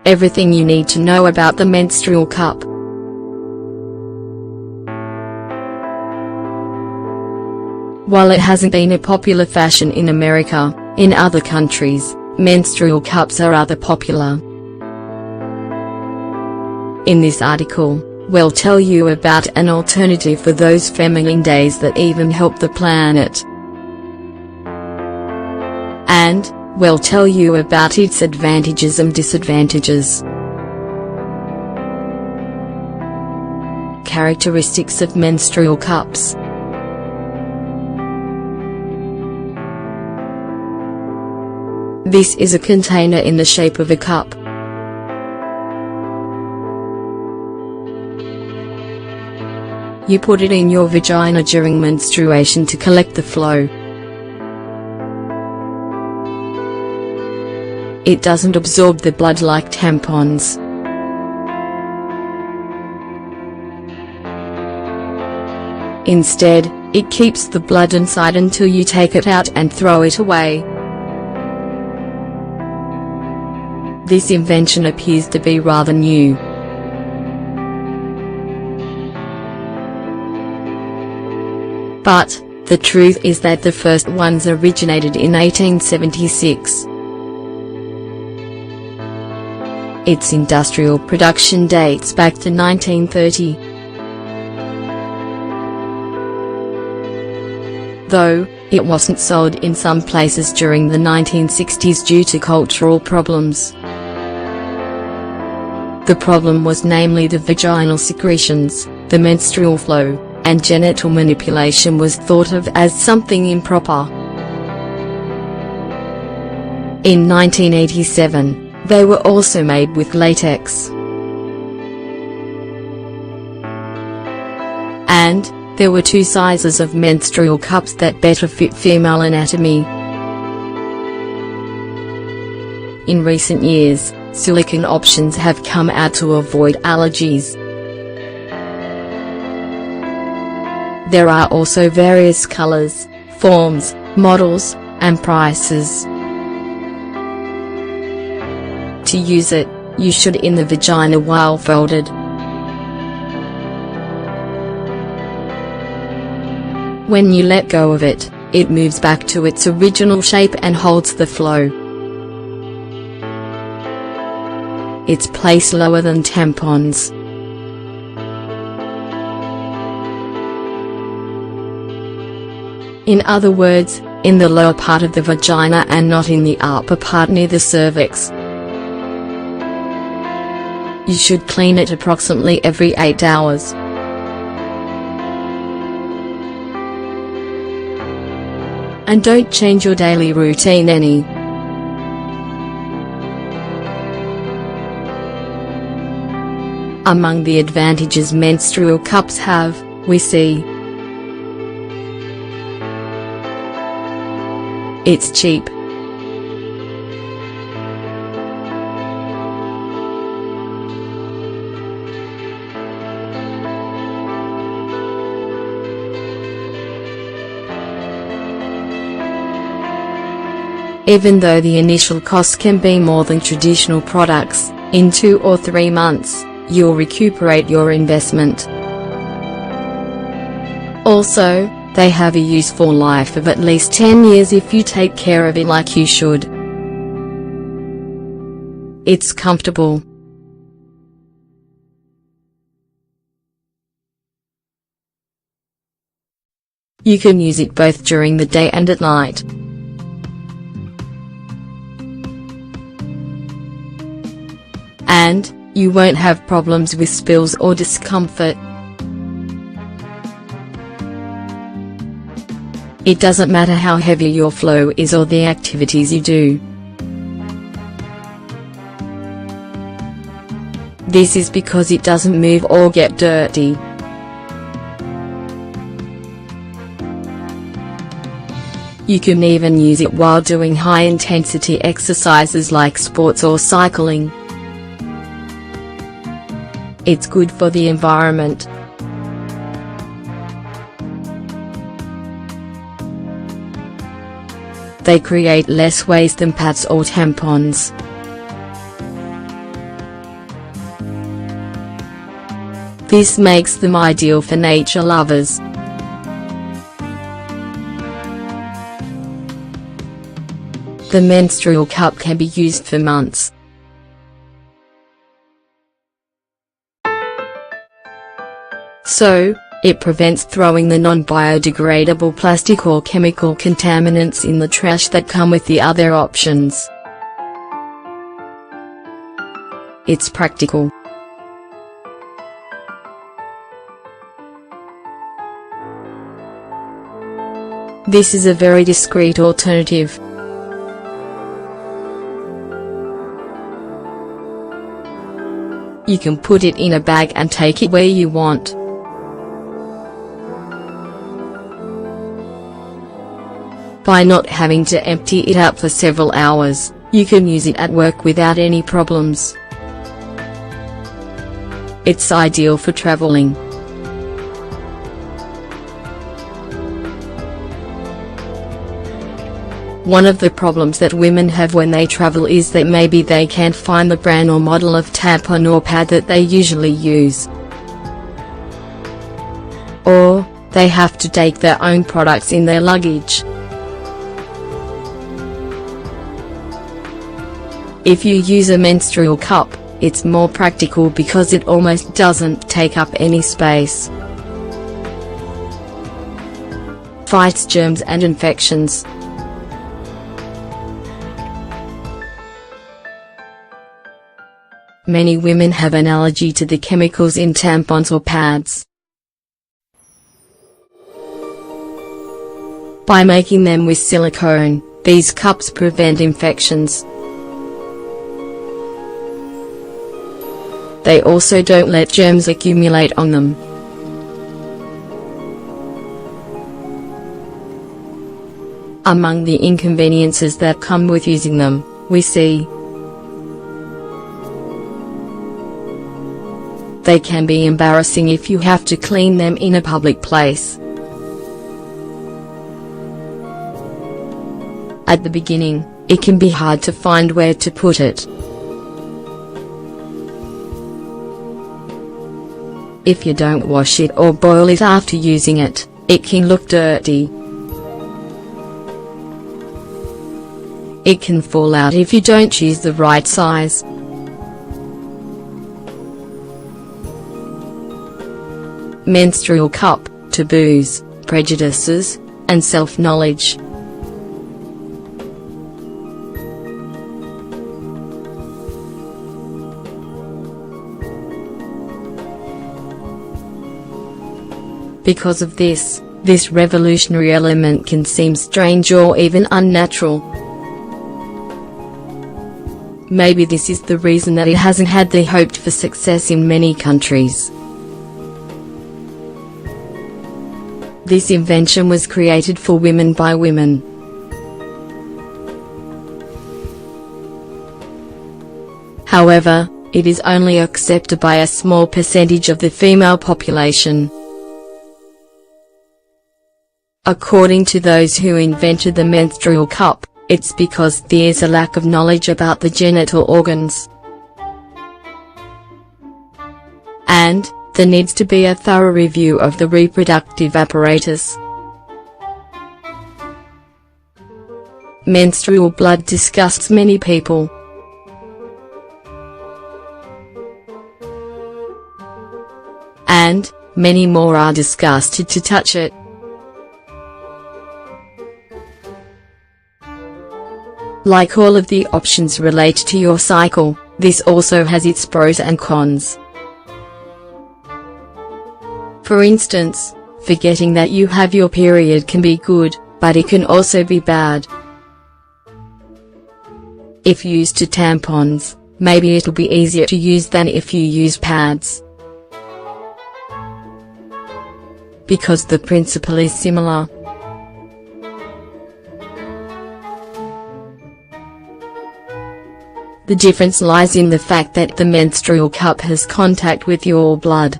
Everything you need to know about the menstrual cup. While it hasn't been a popular fashion in America, in other countries, menstrual cups are rather popular. In this article, we'll tell you about an alternative for those feminine days that even help the planet. And we'll tell you about its advantages and disadvantages. Characteristics of menstrual cups. This is a container in the shape of a cup. You put it in your vagina during menstruation to collect the flow. It doesn't absorb the blood like tampons. Instead, it keeps the blood inside until you take it out and throw it away. This invention appears to be rather new. But the truth is that the first ones originated in 1876. Its industrial production dates back to 1930. Though, it wasn't sold in some places during the 1960s due to cultural problems. The problem was namely the vaginal secretions, the menstrual flow, and genital manipulation was thought of as something improper. In 1987, they were also made with latex. And there were two sizes of menstrual cups that better fit female anatomy. In recent years, silicone options have come out to avoid allergies. There are also various colors, forms, models, and prices. To use it, you should in the vagina while folded. When you let go of it, it moves back to its original shape and holds the flow. It's placed lower than tampons. In other words, in the lower part of the vagina and not in the upper part near the cervix. You should clean it approximately every 8 hours. And don't change your daily routine any. Among the advantages menstrual cups have, we see: it's cheap. Even though the initial cost can be more than traditional products, in 2 or 3 months, you'll recuperate your investment. Also, they have a useful life of at least 10 years if you take care of it like you should. It's comfortable. You can use it both during the day and at night. And you won't have problems with spills or discomfort. It doesn't matter how heavy your flow is or the activities you do. This is because it doesn't move or get dirty. You can even use it while doing high-intensity exercises like sports or cycling. It's good for the environment. They create less waste than pads or tampons. This makes them ideal for nature lovers. The menstrual cup can be used for months. So, it prevents throwing the non-biodegradable plastic or chemical contaminants in the trash that come with the other options. It's practical. This is a very discreet alternative. You can put it in a bag and take it where you want. By not having to empty it out for several hours, you can use it at work without any problems. It's ideal for traveling. One of the problems that women have when they travel is that maybe they can't find the brand or model of tampon or pad that they usually use. Or, they have to take their own products in their luggage. If you use a menstrual cup, it's more practical because it almost doesn't take up any space. Fights germs and infections. Many women have an allergy to the chemicals in tampons or pads. By making them with silicone, these cups prevent infections. They also don't let germs accumulate on them. Among the inconveniences that come with using them, we see they can be embarrassing if you have to clean them in a public place. At the beginning, it can be hard to find where to put it. If you don't wash it or boil it after using it, it can look dirty. It can fall out if you don't choose the right size. Menstrual cup, taboos, prejudices, and self-knowledge. Because of this revolutionary element can seem strange or even unnatural. Maybe this is the reason that it hasn't had the hoped-for success in many countries. This invention was created for women by women. However, it is only accepted by a small percentage of the female population. According to those who invented the menstrual cup, it's because there's a lack of knowledge about the genital organs. And there needs to be a thorough review of the reproductive apparatus. Menstrual blood disgusts many people. And many more are disgusted to touch it. Like all of the options related to your cycle, this also has its pros and cons. For instance, forgetting that you have your period can be good, but it can also be bad. If used to tampons, maybe it'll be easier to use than if you use pads. Because the principle is similar. The difference lies in the fact that the menstrual cup has contact with your blood.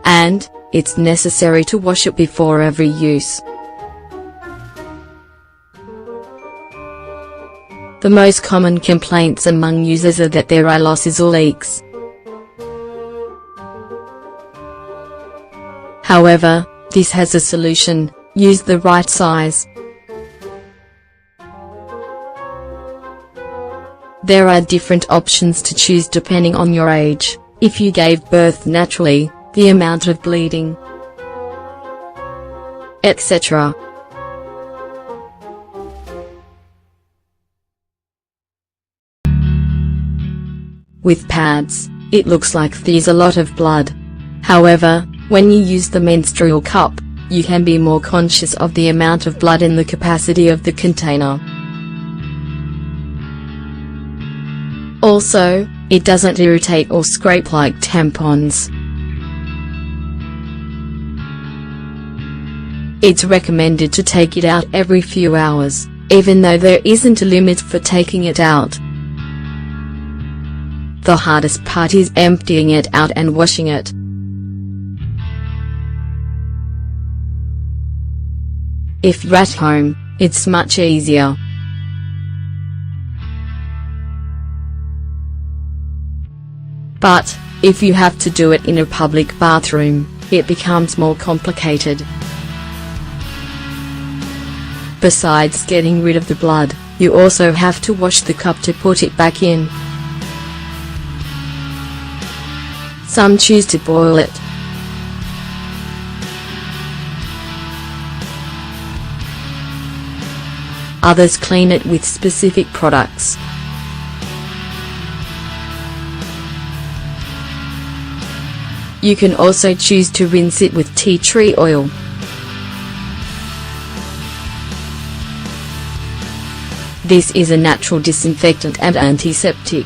And it's necessary to wash it before every use. The most common complaints among users are that there are losses or leaks. However, this has a solution: use the right size. There are different options to choose depending on your age. If you gave birth naturally, the amount of bleeding, etc. With pads, it looks like there's a lot of blood. However, when you use the menstrual cup, you can be more conscious of the amount of blood in the capacity of the container. Also, it doesn't irritate or scrape like tampons. It's recommended to take it out every few hours, even though there isn't a limit for taking it out. The hardest part is emptying it out and washing it. If you're at home, it's much easier. But, if you have to do it in a public bathroom, it becomes more complicated. Besides getting rid of the blood, you also have to wash the cup to put it back in. Some choose to boil it. Others clean it with specific products. You can also choose to rinse it with tea tree oil. This is a natural disinfectant and antiseptic.